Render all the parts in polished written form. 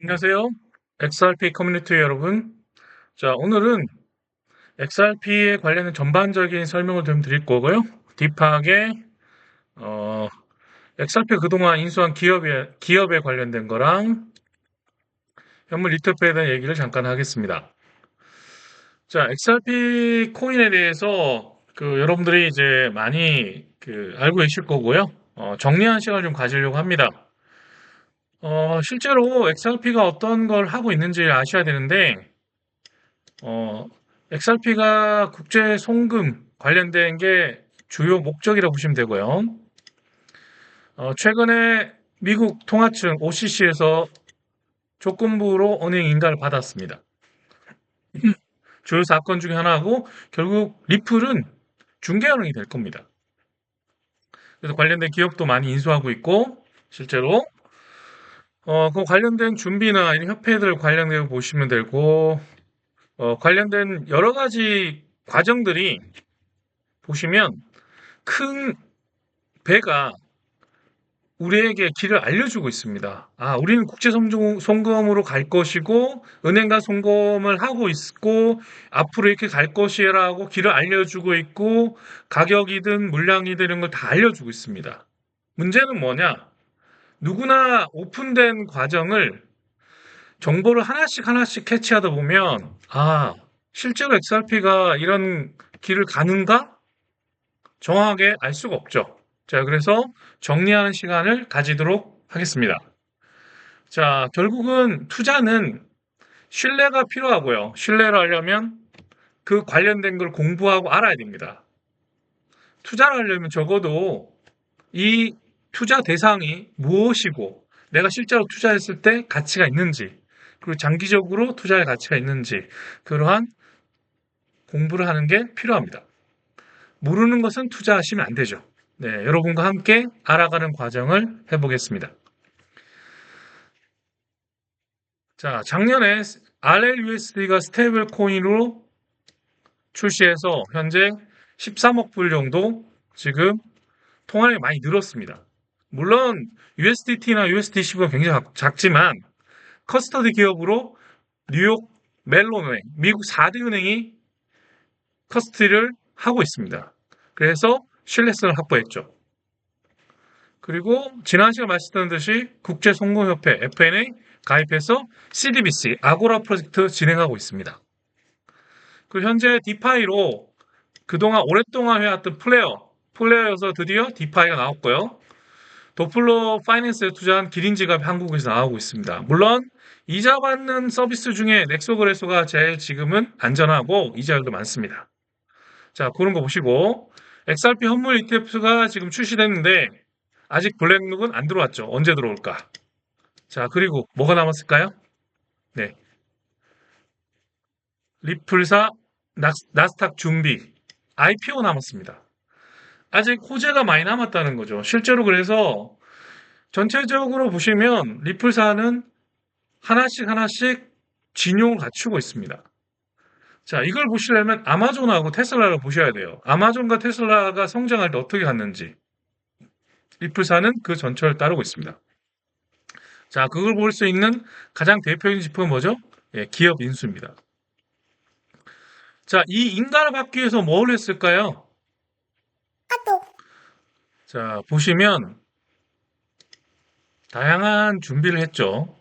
안녕하세요. XRP 커뮤니티 여러분. 자, 오늘은 XRP에 관련된 전반적인 설명을 좀 드릴 거고요. 딥하게, 어, XRP 그동안 인수한 기업에 관련된 거랑 현물 리터프에 대한 얘기를 잠깐 하겠습니다. 자, XRP 코인에 대해서 여러분들이 이제 많이 알고 계실 거고요. 정리한 시간을 좀 가지려고 합니다. 실제로 XRP가 어떤 걸 하고 있는지 아셔야 되는데, 어, XRP가 국제 송금 관련된 게 주요 목적이라고 보시면 되고요. 최근에 미국 통화청 OCC에서 조건부로 은행 인가를 받았습니다. 주요 사건 중에 하나고 결국 리플은 중개은행이 될 겁니다. 그래서 관련된 기업도 많이 인수하고 있고 실제로 그 관련된 준비나 이런 협회들 관련되고 보시면 되고 관련된 여러 가지 과정들이 보시면 큰 배가 우리에게 길을 알려주고 있습니다. 아, 우리는 국제 송금으로 갈 것이고, 은행과 송금을 하고 있고, 앞으로 이렇게 갈 것이라고 길을 알려주고 있고, 가격이든 물량이든 이런 걸 다 알려주고 있습니다. 문제는 뭐냐? 누구나 오픈된 과정을 정보를 하나씩 하나씩 캐치하다 보면, 아, 실제로 XRP가 이런 길을 가는가? 정확하게 알 수가 없죠. 자, 그래서 정리하는 시간을 가지도록 하겠습니다. 자, 결국은 투자는 신뢰가 필요하고요. 신뢰를 하려면 그 관련된 걸 공부하고 알아야 됩니다. 투자를 하려면 적어도 이 투자 대상이 무엇이고 내가 실제로 투자했을 때 가치가 있는지 그리고 장기적으로 투자의 가치가 있는지 그러한 공부를 하는 게 필요합니다. 모르는 것은 투자하시면 안 되죠. 네, 여러분과 함께 알아가는 과정을 해보겠습니다. 자, 작년에 RLUSD가 스테이블 코인으로 출시해서 현재 13억 불 정도 지금 통화량이 많이 늘었습니다. 물론 USDT나 USDC가 굉장히 작지만 커스터디 기업으로 뉴욕 멜론은행, 미국 4대 은행이 커스터디를 하고 있습니다. 그래서 신뢰성을 확보했죠. 그리고 지난 시간 말씀드렸듯이 국제송금협회 FN에 가입해서 CDBC 아고라 프로젝트 진행하고 있습니다. 그리고 현재 디파이로 그동안 오랫동안 해왔던 플레어여서 드디어 디파이가 나왔고요. 도플러 파이낸스에 투자한 기린지갑이 한국에서 나오고 있습니다. 물론 이자 받는 서비스 중에 넥소거래소가 제일 지금은 안전하고 이자율도 많습니다. 자, 그런 거 보시고 XRP 현물 ETF가 지금 출시됐는데 아직 블랙룩은 안 들어왔죠. 언제 들어올까? 자, 그리고 뭐가 남았을까요? 네. 리플사 나스닥 준비 IPO 남았습니다. 아직 호재가 많이 남았다는 거죠. 실제로 그래서 전체적으로 보시면 리플사는 하나씩 하나씩 진용을 갖추고 있습니다. 자, 이걸 보시려면 아마존하고 테슬라를 보셔야 돼요. 아마존과 테슬라가 성장할 때 어떻게 갔는지 리플사는 그 전철을 따르고 있습니다. 자, 그걸 볼 수 있는 가장 대표적인 지표는 뭐죠? 예, 기업 인수입니다. 자, 이 인가를 받기 위해서 뭘 했을까요? 자, 보시면 다양한 준비를 했죠.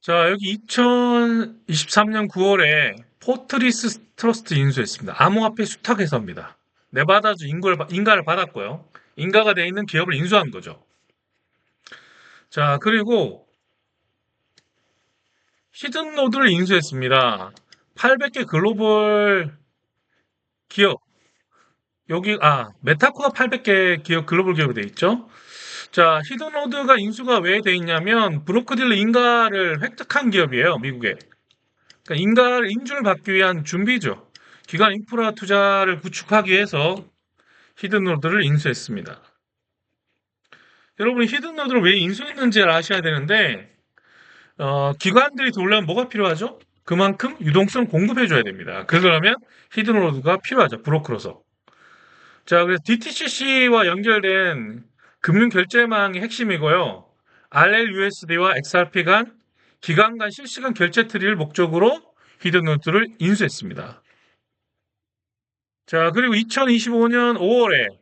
자, 여기 2023년 9월에 포트리스 트러스트 인수했습니다. 암호화폐 수탁회사입니다. 네바다주 인가를 받았고요. 인가가 되어 있는 기업을 인수한 거죠. 자, 그리고 히든노드를 인수했습니다. 800개 글로벌 기업. 메타코가 800개 기업, 글로벌 기업이 되어 있죠. 자, 히든노드가 인수가 왜 돼 있냐면, 브로커딜러 인가를 획득한 기업이에요, 미국에. 그러니까 인주를 받기 위한 준비죠. 기관 인프라 투자를 구축하기 위해서 히든노드를 인수했습니다. 여러분이 히든노드를 왜 인수했는지를 아셔야 되는데, 기관들이 들어오려면 뭐가 필요하죠? 그만큼 유동성 공급해줘야 됩니다. 그러려면 히든노드가 필요하죠, 브로커로서. 자, 그래서 DTCC와 연결된 금융결제망이 핵심이고요. RLUSD와 XRP 간 기관 간 실시간 결제 트리를 목적으로 히든노트를 인수했습니다. 자, 그리고 2025년 5월에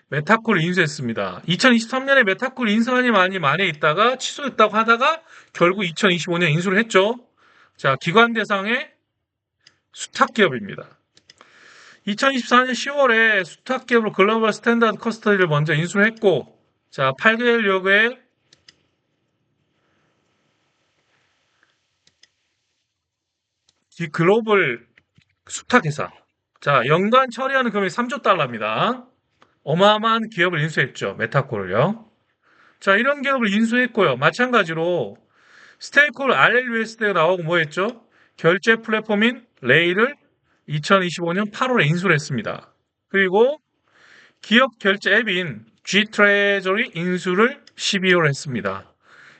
메타콜을 인수했습니다. 2023년에 메타콜 인수하니 많이 만에 있다가 취소했다고 하다가 결국 2025년 인수를 했죠. 자, 기관 대상의 수탁 기업입니다. 2024년 10월에 수탁 기업으로 글로벌 스탠다드 커스터디를 먼저 인수를 했고, 자, 8개월여의 글로벌 수탁회사. 자, 연간 처리하는 금액이 3조 달러입니다. 어마어마한 기업을 인수했죠. 메타콜을요. 자, 이런 기업을 인수했고요. 마찬가지로 스테이크홀 RLUSD가 나오고 뭐 했죠? 결제 플랫폼인 레일을 2025년 8월에 인수를 했습니다. 그리고 기업 결제 앱인 G트레저리 인수를 12월에 했습니다.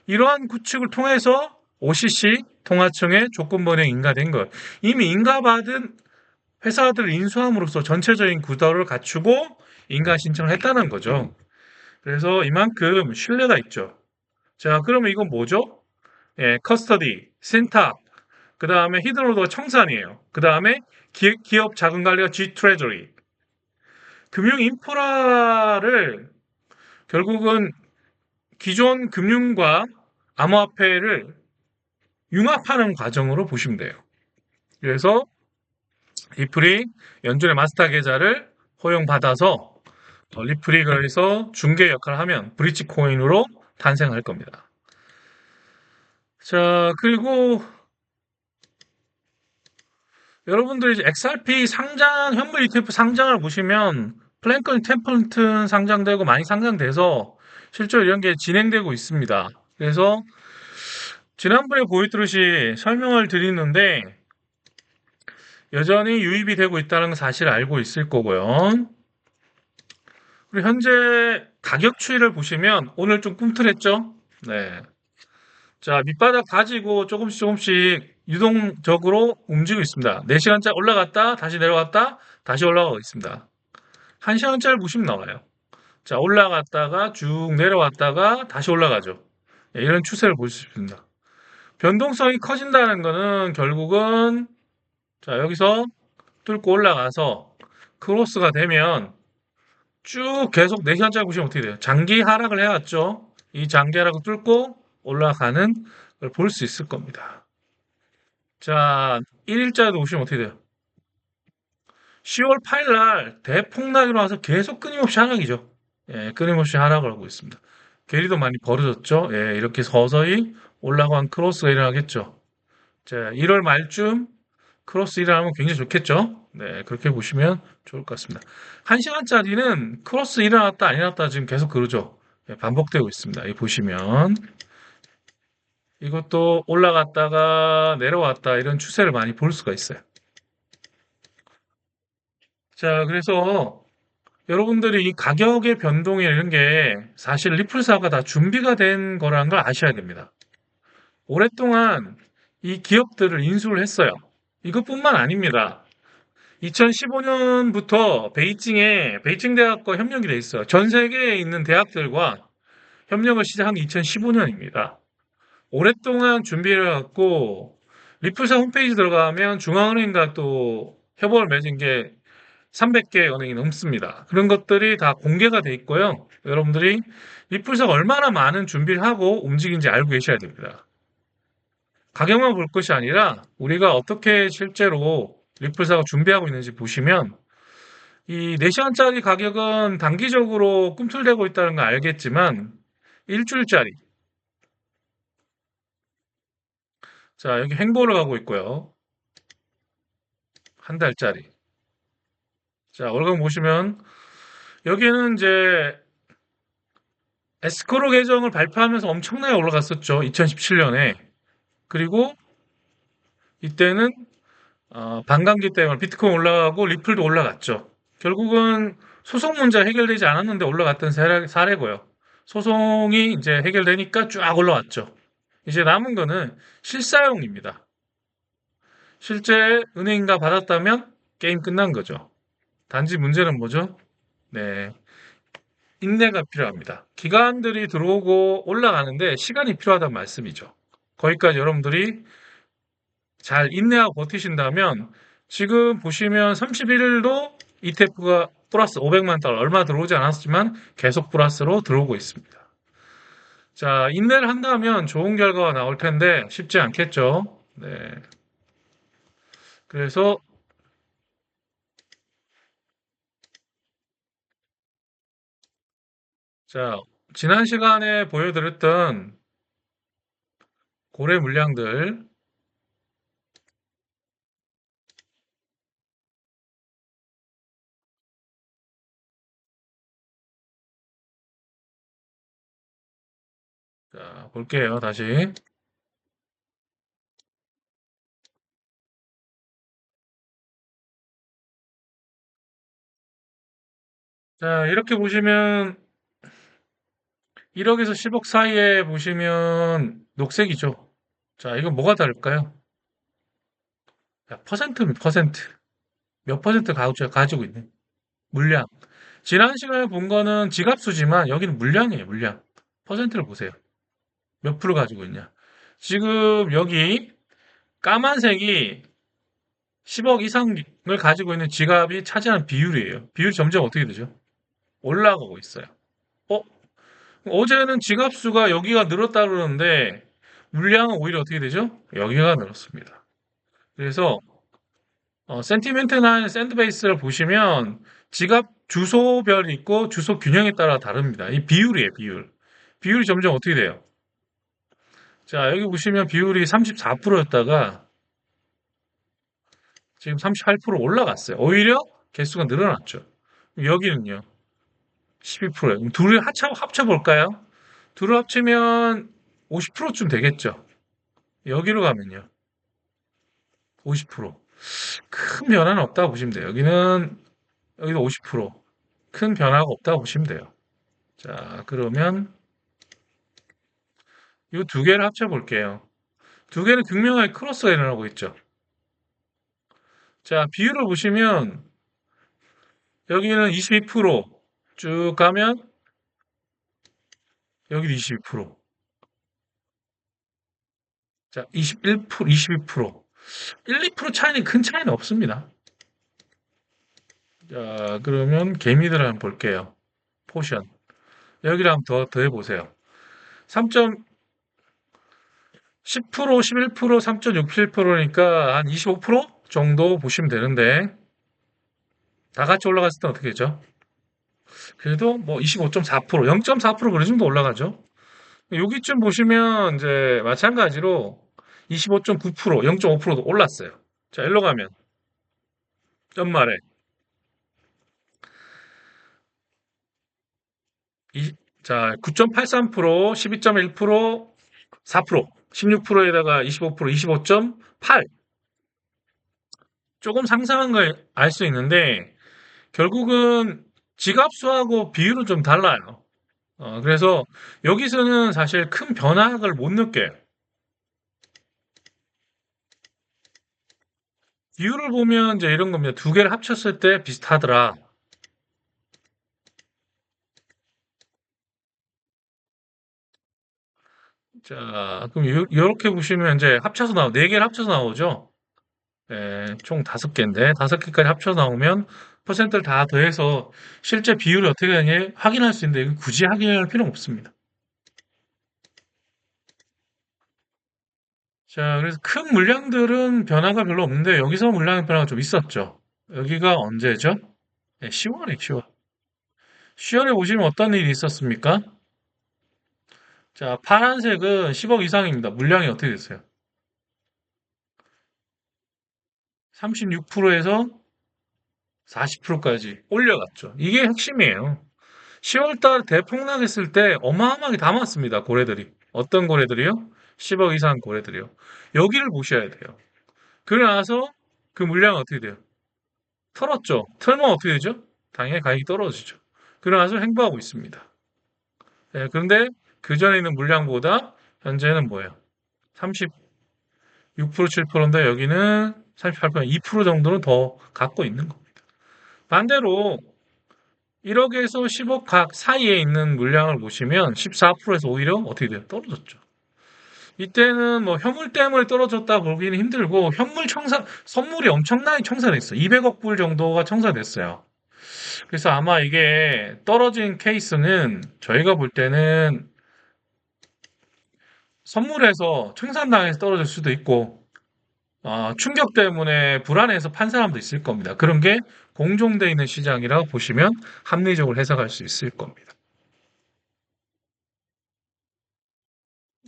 이러한 구축을 통해서 OCC 통화청에 조건 번역 인가된 것. 이미 인가받은 회사들을 인수함으로써 전체적인 구도를 갖추고 인가 신청을 했다는 거죠. 그래서 이만큼 신뢰가 있죠. 자, 그러면 이건 뭐죠? 예, 커스터디, 신탁, 그 다음에 히드로도가 청산이에요. 그 다음에 기업 자금 관리가 G 트레저리. 금융 인프라를 결국은 기존 금융과 암호화폐를 융합하는 과정으로 보시면 돼요. 그래서 리플이 연준의 마스터 계좌를 허용받아서 리플이 그래서 중개 역할을 하면 브릿지 코인으로 탄생할 겁니다. 자, 그리고 여러분들이 이제 XRP 상장, 현물 ETF 상장을 보시면 플랭클린 템플턴 상장되고 많이 상장돼서 실제로 이런 게 진행되고 있습니다. 그래서 지난번에 보여드렸듯이 설명을 드리는데 여전히 유입이 되고 있다는 사실을 알고 있을 거고요. 그리고 현재 가격 추이를 보시면 오늘 좀 꿈틀했죠? 네. 자, 밑바닥 다지고 조금씩 유동적으로 움직이고 있습니다. 4시간짜리 올라갔다, 다시 내려갔다, 다시 올라가고 있습니다. 1시간짜리 보시면 나와요. 자, 올라갔다가 쭉 내려왔다가 다시 올라가죠. 네, 이런 추세를 볼 수 있습니다. 변동성이 커진다는 거는 결국은 자, 여기서 뚫고 올라가서 크로스가 되면 쭉 계속 4시간짜리 보시면 어떻게 돼요? 장기 하락을 해왔죠. 이 장기 하락을 뚫고 올라가는 걸 볼 수 있을 겁니다. 자, 1일자도 보시면 어떻게 돼요? 10월 8일 날 대폭락이 나와서 계속 끊임없이 하락이죠. 예, 끊임없이 하락을 하고 있습니다. 괴리도 많이 벌어졌죠. 예, 이렇게 서서히 올라간 크로스가 일어나겠죠. 자, 1월 말쯤 크로스 일어나면 굉장히 좋겠죠. 네, 그렇게 보시면 좋을 것 같습니다. 1시간짜리는 크로스 일어났다 안 일어났다 지금 계속 그러죠. 예, 반복되고 있습니다. 이 보시면 이것도 올라갔다가 내려왔다 이런 추세를 많이 볼 수가 있어요. 자, 그래서 여러분들이 이 가격의 변동이 이런 게 사실 리플사가 다 준비가 된 거라는 걸 아셔야 됩니다. 오랫동안 이 기업들을 인수를 했어요. 이것뿐만 아닙니다. 2015년부터 베이징 대학과 협력이 돼 있어요. 전 세계에 있는 대학들과 협력을 시작한 게 2015년입니다. 오랫동안 준비를 해갖고 리플사 홈페이지 들어가면 중앙은행과 또 협업을 맺은 게 300개 은행이 넘습니다. 그런 것들이 다 공개가 돼 있고요. 여러분들이 리플사가 얼마나 많은 준비를 하고 움직이는지 알고 계셔야 됩니다. 가격만 볼 것이 아니라 우리가 어떻게 실제로 리플사가 준비하고 있는지 보시면 이 4시간짜리 가격은 단기적으로 꿈틀대고 있다는 걸 알겠지만 일주일짜리 자 여기 횡보를 하고 있고요. 한 달짜리 자 월간 보시면 여기는 이제 에스크로 계정을 발표하면서 엄청나게 올라갔었죠. 2017년에 그리고 이때는 반감기 때문에 비트코인 올라가고 리플도 올라갔죠. 결국은 소송 문제 해결되지 않았는데 올라갔던 사례고요. 소송이 이제 해결되니까 쫙 올라왔죠. 이제 남은 거는 실사용입니다. 실제 은행인가 받았다면 게임 끝난 거죠. 단지 문제는 뭐죠? 네. 인내가 필요합니다. 기관들이 들어오고 올라가는데 시간이 필요하다는 말씀이죠. 거기까지 여러분들이 잘 인내하고 버티신다면 지금 보시면 31일도 ETF가 플러스 500만 달러 얼마 들어오지 않았지만 계속 플러스로 들어오고 있습니다. 자, 인내를 한다면 좋은 결과가 나올 텐데 쉽지 않겠죠. 네. 그래서 자, 지난 시간에 보여드렸던 고래 물량들 자, 볼게요. 다시. 자, 이렇게 보시면 1억에서 10억 사이에 보시면 녹색이죠. 자, 이건 뭐가 다를까요? 자, 퍼센트는 퍼센트. 몇 퍼센트 가지고 있는 물량. 지난 시간에 본 거는 지갑수지만 여기는 물량이에요, 물량. 퍼센트를 보세요. 몇 프로 가지고 있냐. 지금 여기 까만색이 10억 이상을 가지고 있는 지갑이 차지하는 비율이에요. 비율이 점점 어떻게 되죠? 올라가고 있어요. 어? 어제는 지갑수가 여기가 늘었다 그러는데 물량은 오히려 어떻게 되죠? 여기가 늘었습니다. 그래서 센티멘트나 샌드베이스를 보시면 지갑 주소별이 있고 주소 균형에 따라 다릅니다. 이 비율이에요, 비율. 비율이 점점 어떻게 돼요? 자, 여기 보시면 비율이 34%였다가 지금 38% 올라갔어요. 오히려 개수가 늘어났죠. 여기는요, 12%예요. 둘을 합쳐볼까요? 둘을 합치면 50%쯤 되겠죠. 여기로 가면요, 50%. 큰 변화는 없다고 보시면 돼요. 여기도 50%. 큰 변화가 없다고 보시면 돼요. 자, 그러면 이 두 개를 합쳐볼게요. 두 개는 극명하게 크로스가 일어나고 있죠. 자, 비율을 보시면 여기는 22%쭉 가면 여기도 22%. 자, 21%, 22%. 1, 2% 차이는 큰 차이는 없습니다. 자, 그러면 개미들 한번 볼게요. 포션. 여기를 한번 더 해보세요. 3점, 10%, 11%, 3.67%니까 한 25% 정도 보시면 되는데, 다 같이 올라갔을 때 어떻게 되죠? 그래도 뭐 25.4%, 0.4% 그런 정도 올라가죠. 여기쯤 보시면 이제 마찬가지로 25.9%, 0.5%도 올랐어요. 자, 일로 가면 연말에 이, 자, 9.83%, 12.1%, 4%, 16%에다가 25%, 25.8. 조금 상승한 걸 알 수 있는데 결국은 지갑수하고 비율은 좀 달라요. 그래서 여기서는 사실 큰 변화를 못 느껴요. 비율을 보면 이제 이런 겁니다. 두 개를 합쳤을 때 비슷하더라. 자, 그럼 이렇게 보시면 이제 합쳐서 네 개를 합쳐서 나오죠. 예, 총 다섯 개인데 다섯 개까지 합쳐서 나오면 퍼센트를 다 더해서 실제 비율이 어떻게 되는지 확인할 수 있는데 이건 굳이 확인할 필요는 없습니다. 자, 그래서 큰 물량들은 변화가 별로 없는데 여기서 물량 변화가 좀 있었죠. 여기가 언제죠? 네, 10월에 10월. 10월에 보시면 어떤 일이 있었습니까? 자, 파란색은 10억 이상입니다. 물량이 어떻게 됐어요? 36%에서 40%까지 올려갔죠. 이게 핵심이에요. 10월달 대폭락했을 때 어마어마하게 담았습니다. 고래들이. 어떤 고래들이요? 10억 이상 고래들이요. 여기를 보셔야 돼요. 그러고 나서 그 물량은 어떻게 돼요? 털었죠. 털면 어떻게 되죠? 당연히 가격이 떨어지죠. 그러고 나서 행보하고 있습니다. 예, 그런데 그 전에 있는 물량보다 현재는 뭐예요? 36%, 7%인데 여기는 38%, 2% 정도는 더 갖고 있는 겁니다. 반대로 1억에서 10억 각 사이에 있는 물량을 보시면 14%에서 오히려 어떻게 돼요? 떨어졌죠. 이때는 뭐 현물 때문에 떨어졌다 보기는 힘들고 현물 선물이 엄청나게 청산됐어요. 200억 불 정도가 청산됐어요. 그래서 아마 이게 떨어진 케이스는 저희가 볼 때는 선물에서 청산당해서 떨어질 수도 있고 충격 때문에 불안해서 판 사람도 있을 겁니다. 그런 게 공존되어 있는 시장이라고 보시면 합리적으로 해석할 수 있을 겁니다.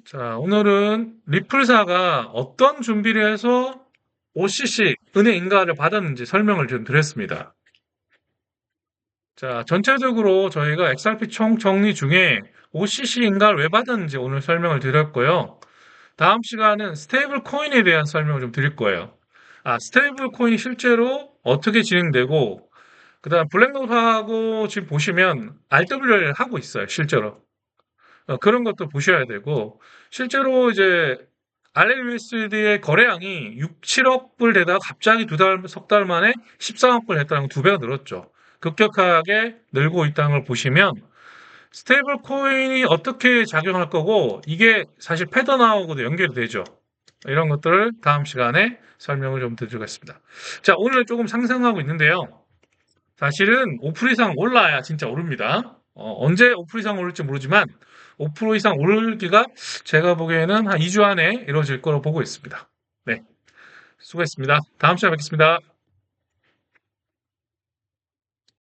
자, 오늘은 리플사가 어떤 준비를 해서 OCC 은행 인가를 받았는지 설명을 좀 드렸습니다. 자, 전체적으로 저희가 XRP 총 정리 중에 OCC 인가를 왜 받았는지 오늘 설명을 드렸고요. 다음 시간은 스테이블 코인에 대한 설명을 좀 드릴 거예요. 스테이블 코인이 실제로 어떻게 진행되고, 그 다음 블랙로드하고 지금 보시면 RW를 하고 있어요, 실제로. 그런 것도 보셔야 되고, 실제로 이제 RLUSD의 거래량이 6, 7억 불 되다가 갑자기 석 달 만에 13억 불 됐다는 건 두 배가 늘었죠. 급격하게 늘고 있다는 걸 보시면 스테이블 코인이 어떻게 작용할 거고 이게 사실 패턴하고도 연결이 되죠. 이런 것들을 다음 시간에 설명을 좀 드리겠습니다. 자, 오늘 조금 상승하고 있는데요. 사실은 5% 이상 올라야 진짜 오릅니다. 언제 5% 이상 오를지 모르지만 5% 이상 오르기가 제가 보기에는 한 2주 안에 이루어질 거로 보고 있습니다. 네, 수고했습니다. 다음 시간에 뵙겠습니다.